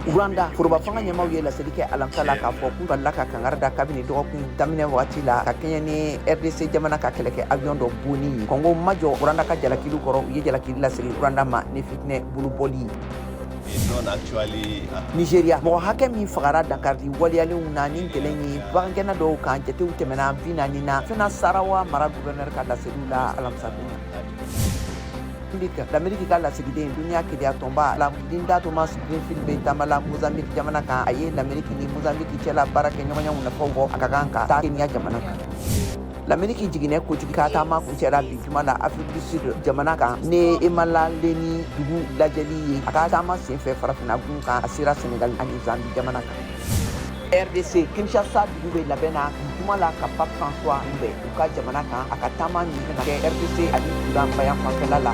Rwanda foroba fanga ɲɛmaw ye laseli kɛ alamisa la k'a fɔ k'u balila ka kangari da kabini dɔgɔkun daminɛ wagati la ka kɛɲɛ ni RDC jamana ka kɛlɛkɛ avion dɔ bonni ye. Kɔngo majɔ Rwanda ka jalakiliw kɔrɔ u ye jalakili laseli Rwanda ma ni fitinɛ bolobɔli. Nigeria mɔgɔ hakɛ min fagara Dankari waliyalenw na ni gɛlɛn ye bagangɛnna dɔw kan jatew tɛmɛna 40 na Fana Sarawa mara gouverneur ka laseliw la alamisa don. L'Amérique ka lasigiden dunia keleya tɔnba la Linda Thomas Greenfield bɛ taamala Mozambique jamana kan. A ye l'Amérique ni Mozambique cɛla baara kɛ ɲɔgɔnyaw nafaw fɔ a ka kan ka taa Kenya jamana kan. L'Amérique jiginɛ kojugu ka taama kuncɛra bi juma la Afrique du Sud jamana kan ne Emalaleni dugu lajɛli ye a ka taama senfɛ farafinna gun kan a sera Senegal ani Zambie jamana kan. RDC Kinshasa dugu bɛ labɛn na juma la ka Pape François kunbɛn u ka jamana kan a ka taama min bɛna kɛ RDC ani Sudan bayan fanfɛla la.